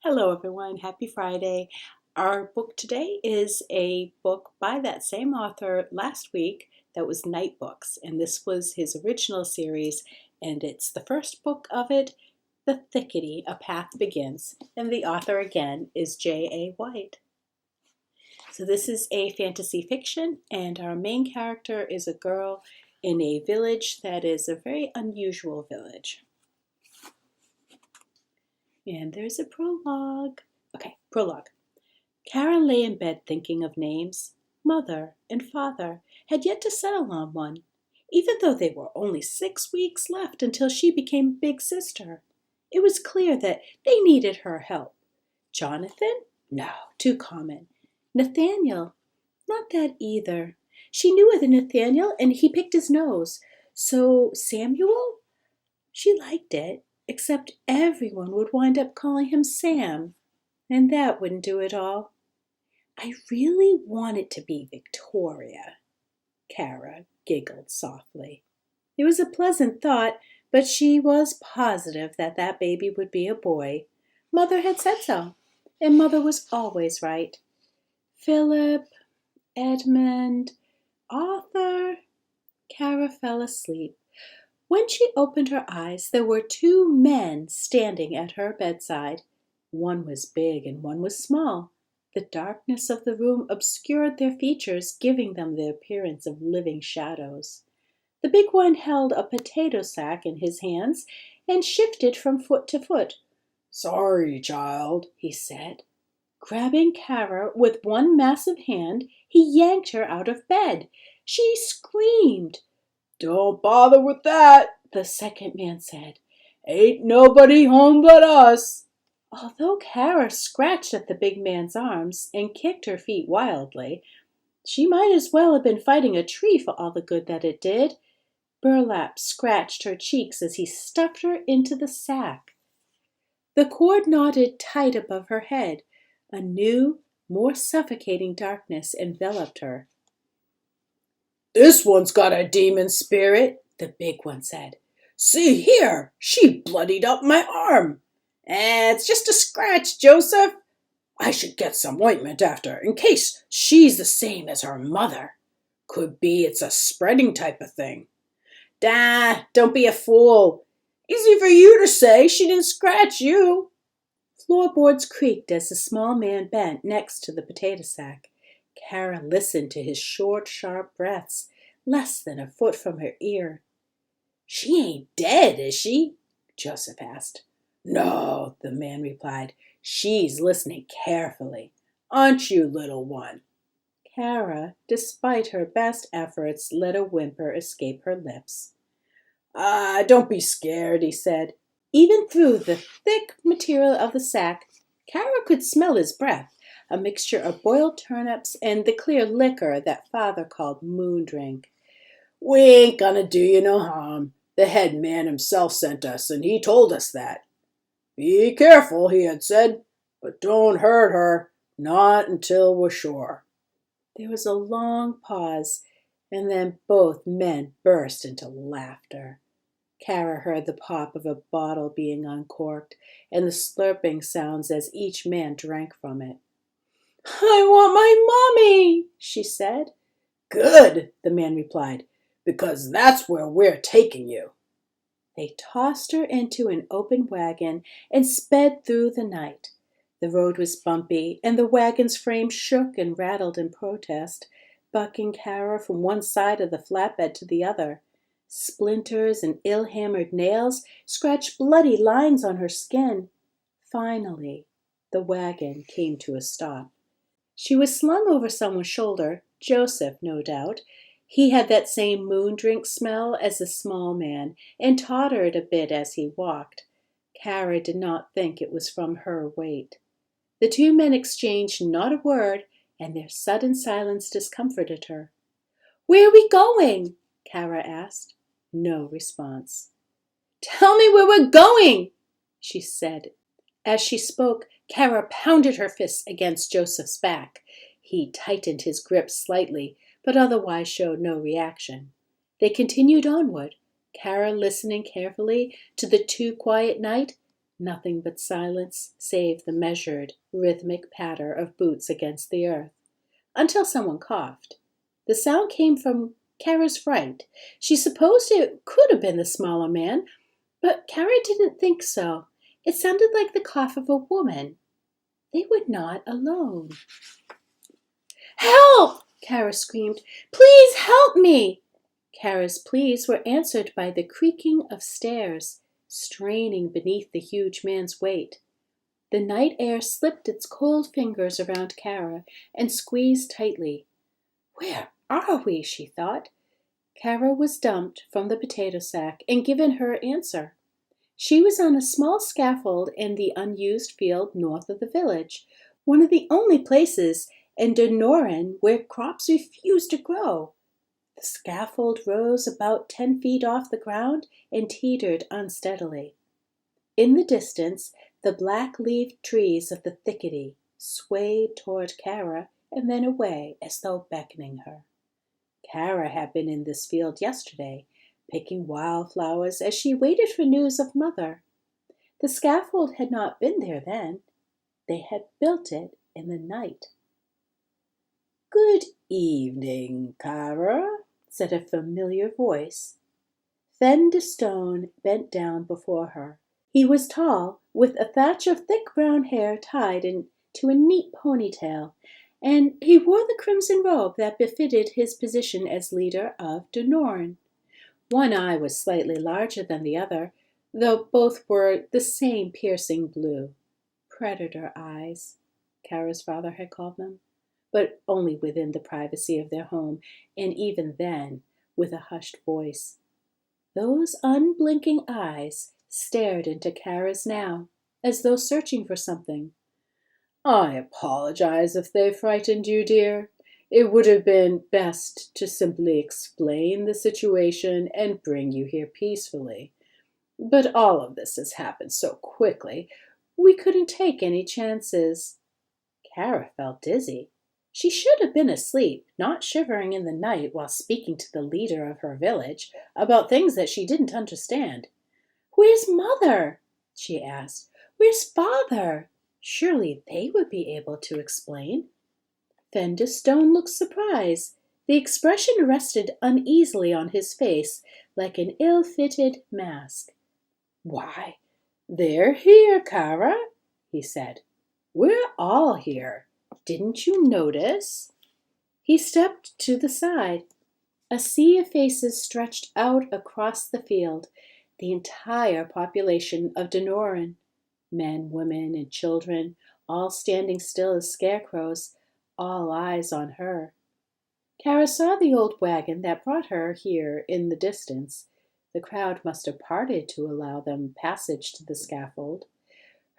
Hello everyone, happy Friday. Our book today is a book by that same author last week that was Nightbooks, and this was his original series, and it's the first book of it, The Thickety, A Path Begins, and the author again is J.A. White. So this is a fantasy fiction, and our main character is a girl in a village that is a very unusual village. And there's a prologue. Okay, prologue. Kara lay in bed thinking of names. Mother and father had yet to settle on one, even though they were only 6 weeks left until she became big sister. It was clear that they needed her help. Jonathan? No, too common. Nathaniel? Not that either. She knew of Nathaniel and he picked his nose. So Samuel? She liked it. Except everyone would wind up calling him Sam, and that wouldn't do it all. I really want it to be Victoria, Kara giggled softly. It was a pleasant thought, but she was positive that that baby would be a boy. Mother had said so, and Mother was always right. Philip, Edmund, Arthur. Kara fell asleep. When she opened her eyes, there were 2 men standing at her bedside. One was big and one was small. The darkness of the room obscured their features, giving them the appearance of living shadows. The big one held a potato sack in his hands and shifted from foot to foot. "Sorry, child," he said. Grabbing Kara with one massive hand, he yanked her out of bed. She screamed. "Don't bother with that," the second man said. "Ain't nobody home but us." Although Kara scratched at the big man's arms and kicked her feet wildly, she might as well have been fighting a tree for all the good that it did. Burlap scratched her cheeks as he stuffed her into the sack. The cord knotted tight above her head. A new, more suffocating darkness enveloped her. "This one's got a demon spirit," the big one said. "See here, she bloodied up my arm." "It's just a scratch, Joseph." "I should get some ointment after, in case she's the same as her mother. Could be it's a spreading type of thing." Don't be a fool. Easy for you to say, she didn't scratch you." Floorboards creaked as the small man bent next to the potato sack. Kara listened to his short, sharp breaths, less than a foot from her ear. "She ain't dead, is she?" Joseph asked. "No," the man replied. "She's listening carefully. Aren't you, little one?" Kara, despite her best efforts, let a whimper escape her lips. Don't be scared," he said. Even through the thick material of the sack, Kara could smell his breath, a mixture of boiled turnips and the clear liquor that father called moon drink. "We ain't gonna do you no harm. The head man himself sent us, and he told us that. Be careful, he had said, but don't hurt her, not until we're sure." There was a long pause, and then both men burst into laughter. Kara heard the pop of a bottle being uncorked and the slurping sounds as each man drank from it. "I want my mommy," she said. "Good," the man replied, "because that's where we're taking you." They tossed her into an open wagon and sped through the night. The road was bumpy, and the wagon's frame shook and rattled in protest, bucking Kara from one side of the flatbed to the other. Splinters and ill-hammered nails scratched bloody lines on her skin. Finally, the wagon came to a stop. She was slung over someone's shoulder, Joseph, no doubt. He had that same moon drink smell as the small man, and tottered a bit as he walked. Kara did not think it was from her weight. The 2 men exchanged not a word, and their sudden silence discomforted her. "Where are we going?" Kara asked. No response. "Tell me where we're going," she said. As she spoke, Kara pounded her fists against Joseph's back. He tightened his grip slightly, but otherwise showed no reaction. They continued onward, Kara listening carefully to the too quiet night, Nothing but silence save the measured, rhythmic patter of boots against the earth, until someone coughed. The sound came from Kara's right. She supposed it could have been the smaller man, but Kara didn't think so. It sounded like the cough of a woman. They were not alone. "Help!" Kara screamed. "Please help me!" Kara's pleas were answered by the creaking of stairs, straining beneath the huge man's weight. The night air slipped its cold fingers around Kara and squeezed tightly. "Where are we?" she thought. Kara was dumped from the potato sack and given her answer. She was on a small scaffold in the unused field north of the village, one of the only places in Denoran where crops refused to grow. The scaffold rose about 10 feet off the ground and teetered unsteadily. In the distance, the black-leaved trees of the thickety swayed toward Kara and then away as though beckoning her. Kara had been in this field yesterday, picking wildflowers as she waited for news of Mother. The scaffold had not been there then. They had built it in the night. "Good evening, Kara," said a familiar voice. Fen de Stone bent down before her. He was tall, with a thatch of thick brown hair tied into a neat ponytail, and he wore the crimson robe that befitted his position as leader of Denoran. One eye was slightly larger than the other, though both were the same piercing blue. Predator eyes, Kara's father had called them, but only within the privacy of their home, and even then with a hushed voice. Those unblinking eyes stared into Kara's now, as though searching for something. "I apologize if they frightened you, dear. It would have been best to simply explain the situation and bring you here peacefully. But all of this has happened so quickly, we couldn't take any chances." Kara felt dizzy. She should have been asleep, not shivering in the night while speaking to the leader of her village about things that she didn't understand. "Where's Mother?" she asked. "Where's Father? Surely they would be able to explain." Fen de Stone looked surprised. The expression rested uneasily on his face, like an ill-fitted mask. "Why, they're here, Kara," he said. "We're all here. Didn't you notice?" He stepped to the side. A sea of faces stretched out across the field, the entire population of Denoran. Men, women, and children, all standing still as scarecrows, all eyes on her. Kara saw the old wagon that brought her here in the distance. The crowd must have parted to allow them passage to the scaffold.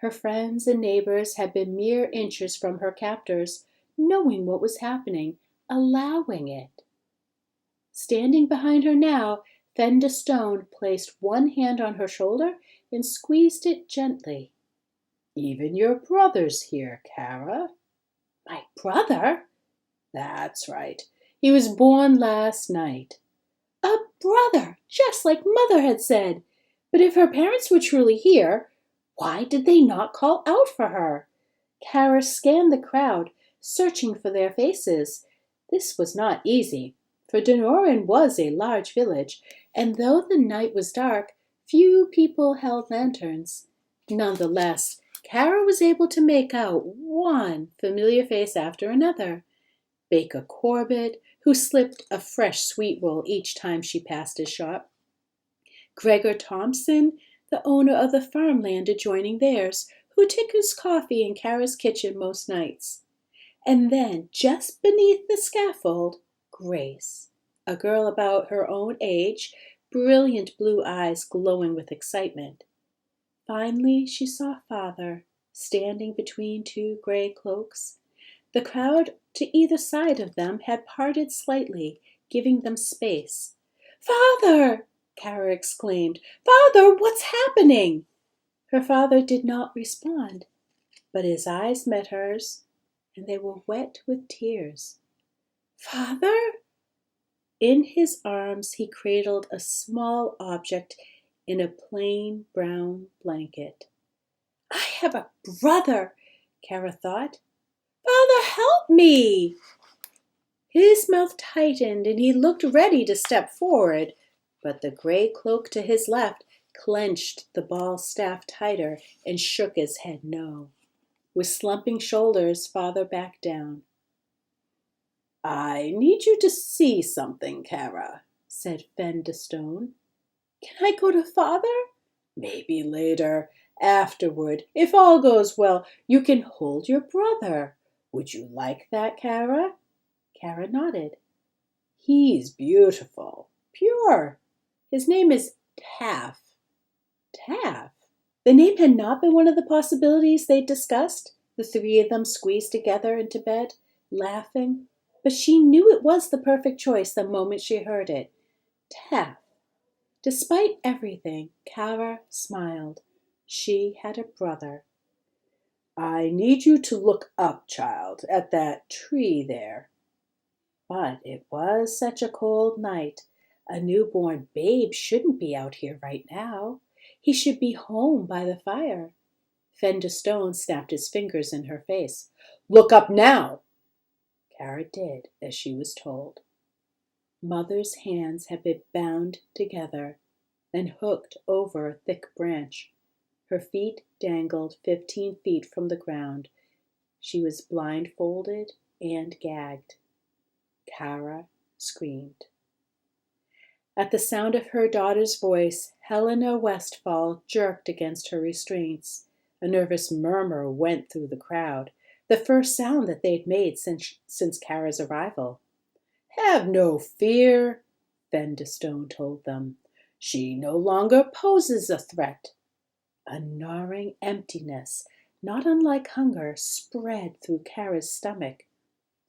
Her friends and neighbors had been mere inches from her captors, knowing what was happening, allowing it. Standing behind her now, Fen de Stone placed one hand on her shoulder and squeezed it gently. "Even your brother's here, Kara." "My brother?" "That's right. He was born last night." A brother, just like Mother had said. But if her parents were truly here, why did they not call out for her? Kara scanned the crowd, searching for their faces. This was not easy, for Denoran was a large village, and though the night was dark, few people held lanterns. Nonetheless, Kara was able to make out one familiar face after another. Baker Corbett, who slipped a fresh sweet roll each time she passed his shop. Gregor Thompson, the owner of the farmland adjoining theirs, who took his coffee in Kara's kitchen most nights. And then, just beneath the scaffold, Grace, a girl about her own age, brilliant blue eyes glowing with excitement. Finally, she saw Father, standing between two gray cloaks. The crowd to either side of them had parted slightly, giving them space. "Father!" Kara exclaimed. "Father, what's happening?" Her father did not respond, but his eyes met hers, and they were wet with tears. "Father?" In his arms he cradled a small object in a plain brown blanket. I have a brother, Kara thought. Father, help me! His mouth tightened and he looked ready to step forward, but the gray cloak to his left clenched the ball staff tighter and shook his head no. With slumping shoulders, Father backed down. I need you to see something, Kara, said Fen de Stone. Can I go to Father? Maybe later. Afterward, if all goes well, you can hold your brother. Would you like that, Kara? Kara nodded. He's beautiful, pure. His name is Taff. Taff? The name had not been one of the possibilities they'd discussed. The three of them squeezed together into bed, laughing. But she knew it was the perfect choice the moment she heard it. Taff. Despite everything, Kara smiled. She had a brother. I need you to look up, child, at that tree there. But it was such a cold night. A newborn babe shouldn't be out here right now. He should be home by the fire. Fen de Stone snapped his fingers in her face. Look up now! Kara did as she was told. Mother's hands had been bound together and hooked over a thick branch. Her feet dangled 15 feet from the ground. She was blindfolded and gagged. Kara screamed. At the sound of her daughter's voice, Helena Westfall jerked against her restraints. A nervous murmur went through the crowd, the first sound that they'd made since Kara's arrival. Have no fear, Fen de Stone told them. She no longer poses a threat. A gnawing emptiness, not unlike hunger, spread through Kara's stomach.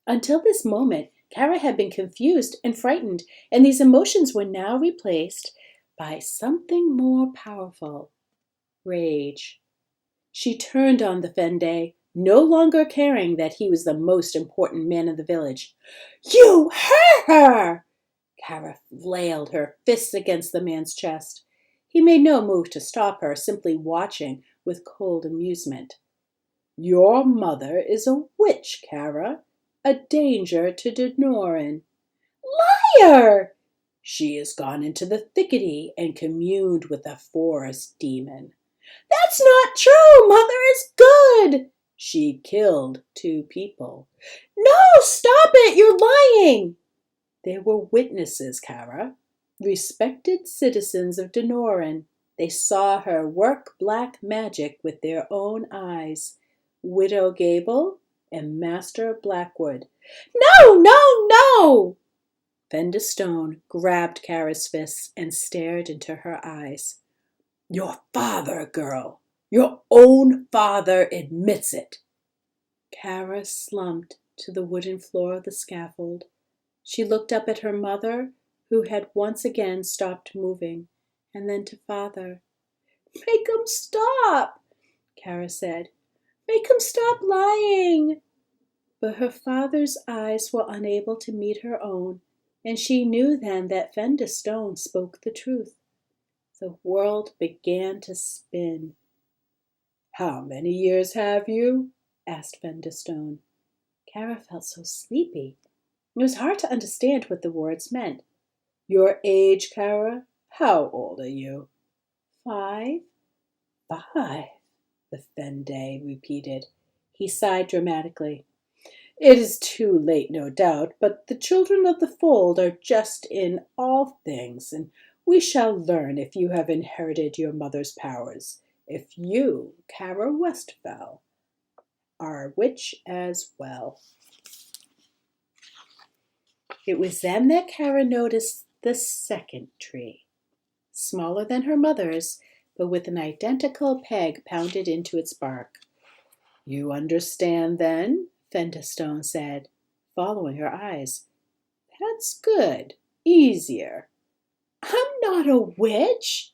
Until this moment, Kara had been confused and frightened, and these emotions were now replaced by something more powerful. Rage. She turned on the Fende, no longer caring that he was the most important man in the village. You hurt her! Kara flailed her fists against the man's chest. He made no move to stop her, simply watching with cold amusement. Your mother is a witch, Kara. A danger to Denorin. Liar! She has gone into the Thickety and communed with the forest demon. That's not true! Mother is good! She killed 2 people. No, stop it! You're lying! There were witnesses, Kara. Respected citizens of Denorin. They saw her work black magic with their own eyes. Widow Gable and Master Blackwood. No, no, no! Fen de Stone grabbed Kara's fists and stared into her eyes. Your father, girl. Your own father admits it. Kara slumped to the wooden floor of the scaffold. She looked up at her mother, who had once again stopped moving, and then to Father. Make him stop, Kara said. Make him stop lying. But her father's eyes were unable to meet her own, and she knew then that Fen de Stone spoke the truth. The world began to spin. How many years have you? Asked Fen de Stone. Kara felt so sleepy. It was hard to understand what the words meant. Your age, Kara? How old are you? 5. 5, the Fende repeated. He sighed dramatically. It is too late, no doubt, but the children of the fold are just in all things, and we shall learn if you have inherited your mother's powers, if you, Kara Westfall, are a witch as well. It was then that Kara noticed the second tree, smaller than her mother's, but with an identical peg pounded into its bark. You understand, then? Fen de Stone said, following her eyes. That's good. Easier. I'm not a witch.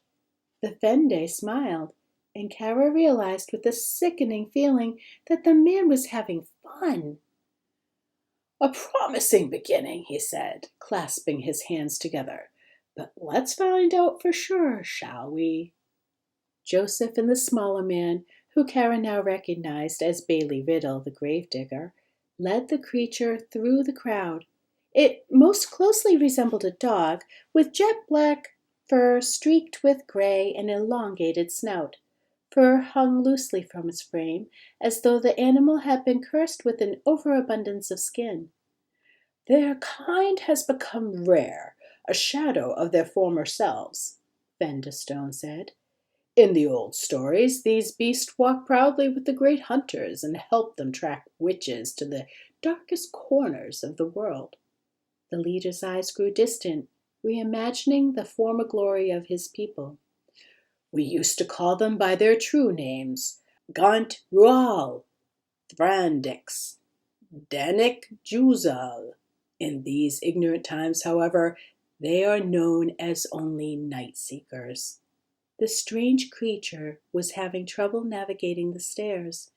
The Fende smiled, and Kara realized with a sickening feeling that the man was having fun. A promising beginning, he said, clasping his hands together. But let's find out for sure, shall we? Joseph and the smaller man, who Kara now recognized as Bailey Riddle, the gravedigger, led the creature through the crowd. It most closely resembled a dog, with jet black fur streaked with gray and elongated snout. Fur hung loosely from its frame, as though the animal had been cursed with an overabundance of skin. "Their kind has become rare, a shadow of their former selves," Fendestone said. "In the old stories, these beasts walked proudly with the great hunters and helped them track witches to the darkest corners of the world." The leader's eyes grew distant, reimagining the former glory of his people. "We used to call them by their true names: Gaunt Rual, Thrandix, Danik Juzal. In these ignorant times, however, they are known as only Night Seekers." The strange creature was having trouble navigating the stairs.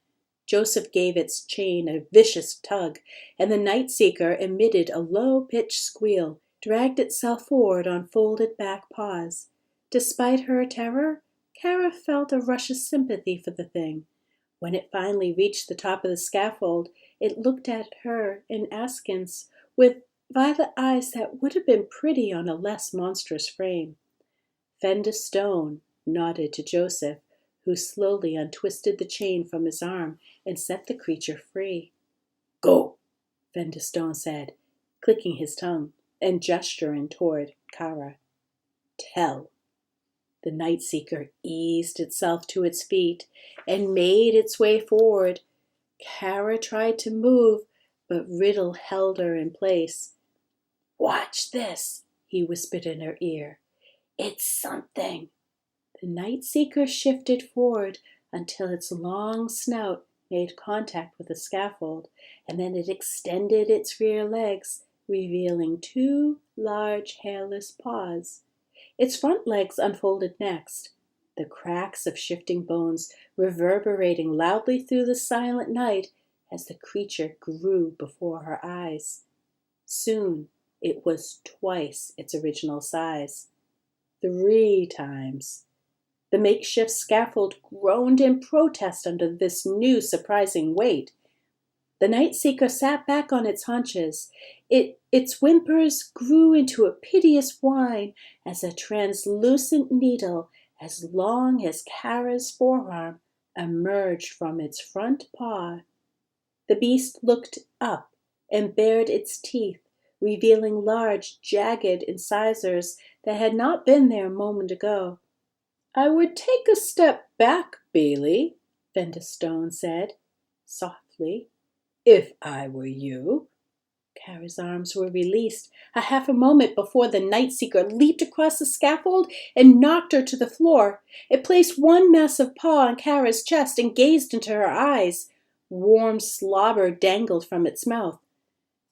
Joseph gave its chain a vicious tug, and the Night Seeker emitted a low-pitched squeal, dragged itself forward on folded back paws. Despite her terror, Kara felt a rush of sympathy for the thing. When it finally reached the top of the scaffold, it looked at her in askance, with violet eyes that would have been pretty on a less monstrous frame. Fendestone nodded to Joseph, who slowly untwisted the chain from his arm and set the creature free. "Go," Fendestone said, clicking his tongue and gesturing toward Kara. "Tell." The Night Seeker eased itself to its feet and made its way forward. Kara tried to move, but Riddle held her in place. "Watch this," he whispered in her ear. "It's something." The Night Seeker shifted forward until its long snout made contact with the scaffold, and then it extended its rear legs, revealing two large hairless paws. Its front legs unfolded next, the cracks of shifting bones reverberating loudly through the silent night as the creature grew before her eyes. Soon it was twice its original size. 3 times. The makeshift scaffold groaned in protest under this new surprising weight. The Night Seeker sat back on its haunches. Its whimpers grew into a piteous whine as a translucent needle as long as Kara's forearm emerged from its front paw. The beast looked up and bared its teeth, revealing large, jagged incisors that had not been there a moment ago. "I would take a step back, Bailey," Fendestone said, softly, "if I were you." Kara's arms were released a half a moment before the Night Seeker leaped across the scaffold and knocked her to the floor. It placed one massive paw on Kara's chest and gazed into her eyes. Warm slobber dangled from its mouth.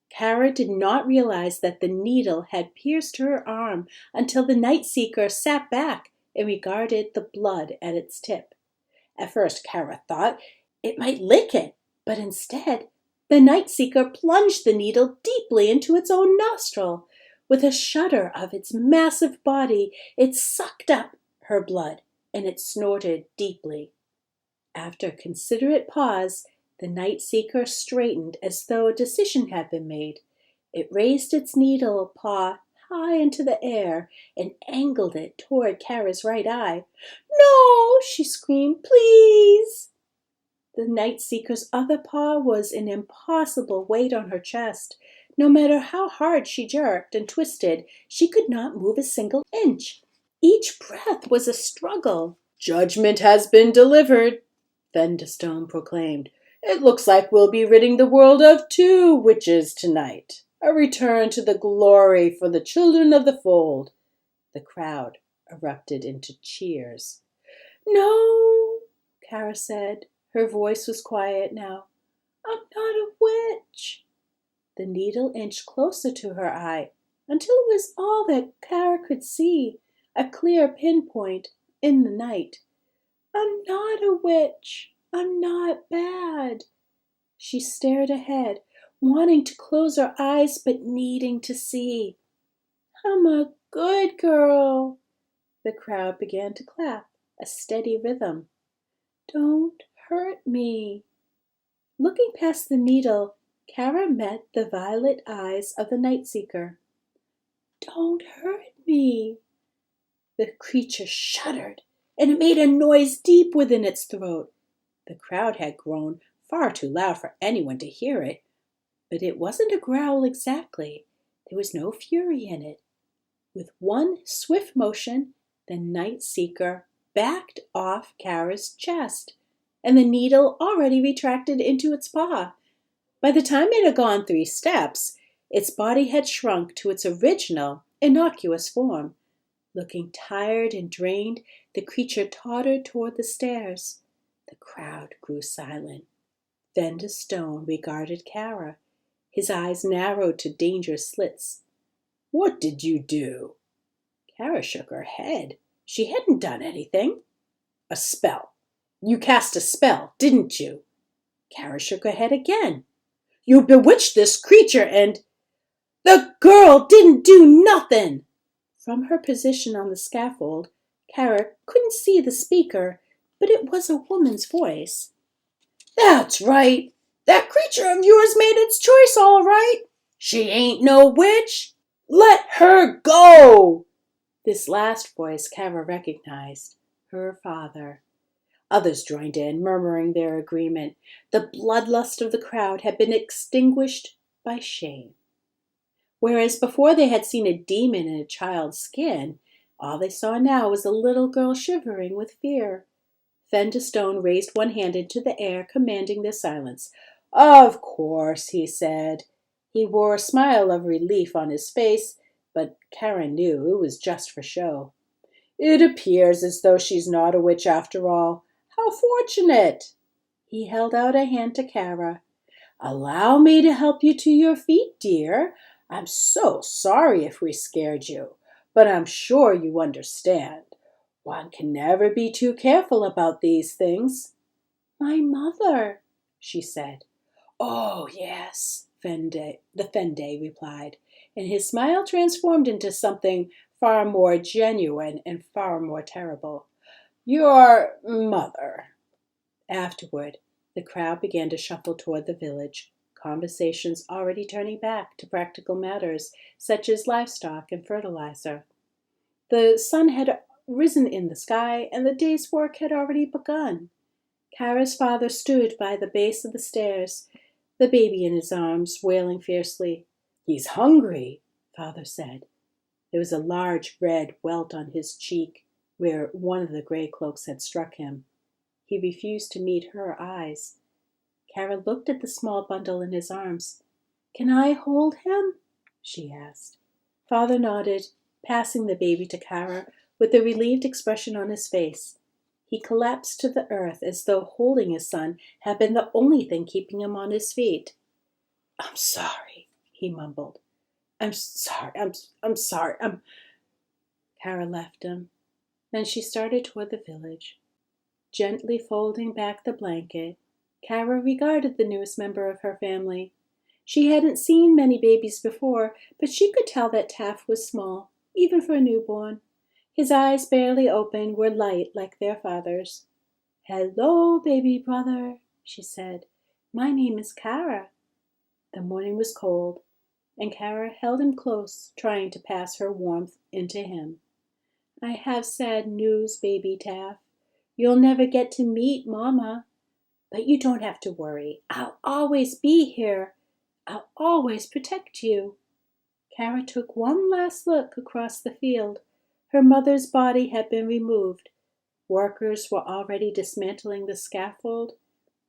Kara did not realize that the needle had pierced her arm until the Night Seeker sat back and regarded the blood at its tip. At first Kara thought it might lick it, but instead the Night Seeker plunged the needle deeply into its own nostril. With a shudder of its massive body, it sucked up her blood, and it snorted deeply. After a considerate pause, the Night Seeker straightened as though a decision had been made. It raised its needle paw high into the air and angled it toward Kara's right eye. "No!" she screamed. "Please!" The Night Seeker's other paw was an impossible weight on her chest. No matter how hard she jerked and twisted, she could not move a single inch. Each breath was a struggle. "Judgment has been delivered," Fendestone proclaimed. "It looks like we'll be ridding the world of 2 witches tonight. A return to the glory for the children of the fold." The crowd erupted into cheers. "No," Kara said. Her voice was quiet now. "I'm not a witch." The needle inched closer to her eye until it was all that Kara could see, a clear pinpoint in the night. "I'm not a witch. I'm not bad." She stared ahead, wanting to close her eyes but needing to see. "I'm a good girl." The crowd began to clap, a steady rhythm. "Don't hurt me." Looking past the needle, Kara met the violet eyes of the night seeker. "Don't hurt me." The creature shuddered, and it made a noise deep within its throat. The crowd had grown far too loud for anyone to hear it, but it wasn't a growl exactly. There was no fury in it. With one swift motion, the night seeker backed off Kara's chest, and the needle already retracted into its paw. By the time it had gone 3 steps, its body had shrunk to its original, innocuous form. Looking tired and drained, the creature tottered toward the stairs. The crowd grew silent. Venda Stone regarded Kara. His eyes narrowed to dangerous slits. "What did you do?" Kara shook her head. She hadn't done anything. "A spell. You cast a spell, didn't you?" Kara shook her head again. "You bewitched this creature and—" "The girl didn't do nothing!" From her position on the scaffold, Kara couldn't see the speaker, but it was a woman's voice. "That's right. That creature of yours made its choice all right. She ain't no witch. Let her go!" This last voice Kara recognized. Her father. Others joined in, murmuring their agreement. The bloodlust of the crowd had been extinguished by shame. Whereas before they had seen a demon in a child's skin, all they saw now was a little girl shivering with fear. Venda Stone raised one hand into the air, commanding their silence. "Of course," he said. He wore a smile of relief on his face, but Karen knew it was just for show. "It appears as though she's not a witch after all. How fortunate!" He held out a hand to Kara. "Allow me to help you to your feet, dear. I'm so sorry if we scared you, but I'm sure you understand. One can never be too careful about these things." "My mother," she said. "Oh, yes," the Fende replied, and his smile transformed into something far more genuine and far more terrible. "Your mother." Afterward, the crowd began to shuffle toward the village, conversations already turning back to practical matters such as livestock and fertilizer. The sun had risen in the sky, and the day's work had already begun. Kara's father stood by the base of the stairs, the baby in his arms, wailing fiercely. "He's hungry," Father said. There was a large red welt on his cheek where one of the gray cloaks had struck him. He refused to meet her eyes. Kara looked at the small bundle in his arms. "Can I hold him?" she asked. Father nodded, passing the baby to Kara with a relieved expression on his face. He collapsed to the earth as though holding his son had been the only thing keeping him on his feet. "I'm sorry," he mumbled. I'm sorry. Kara left him. Then she started toward the village. Gently folding back the blanket, Kara regarded the newest member of her family. She hadn't seen many babies before, but she could tell that Taff was small, even for a newborn. His eyes, barely open, were light like their father's. "Hello, baby brother," she said. "My name is Kara." The morning was cold, and Kara held him close, trying to pass her warmth into him. "I have sad news, baby Taff. You'll never get to meet Mama. But you don't have to worry. I'll always be here. I'll always protect you." Kara took one last look across the field. Her mother's body had been removed. Workers were already dismantling the scaffold.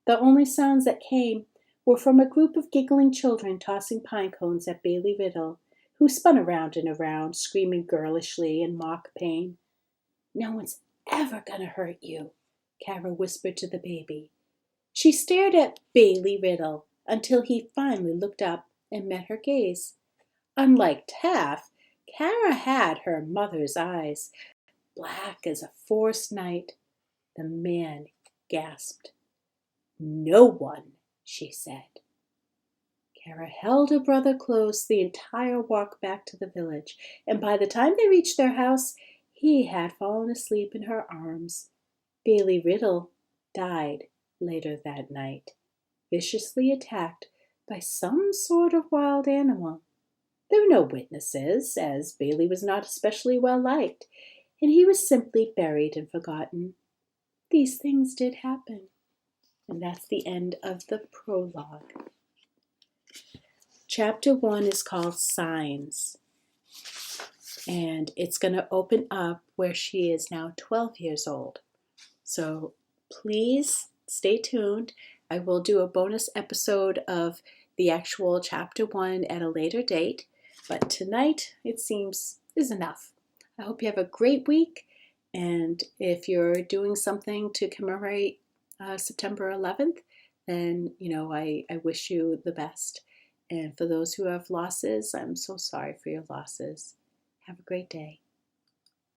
The only sounds that came were from a group of giggling children tossing pine cones at Bailey Riddle, who spun around and around, screaming girlishly in mock pain. "No one's ever gonna hurt you," Kara whispered to the baby. She stared at Bailey Riddle until he finally looked up and met her gaze. Unlike Taff, Kara had her mother's eyes, black as a forest night. The man gasped. "No one," she said. Kara held her brother close the entire walk back to the village, and by the time they reached their house, he had fallen asleep in her arms. Bailey Riddle died later that night, viciously attacked by some sort of wild animal. There were no witnesses, as Bailey was not especially well liked, and he was simply buried and forgotten. These things did happen. And that's the end of the prologue. Chapter 1 is called Signs. And it's going to open up where she is now 12 years old. So please stay tuned. I will do a bonus episode of the actual Chapter 1 at a later date. But tonight, it seems, is enough. I hope you have a great week. And if you're doing something to commemorate September 11th, then, I wish you the best. And for those who have losses, I'm so sorry for your losses. Have a great day.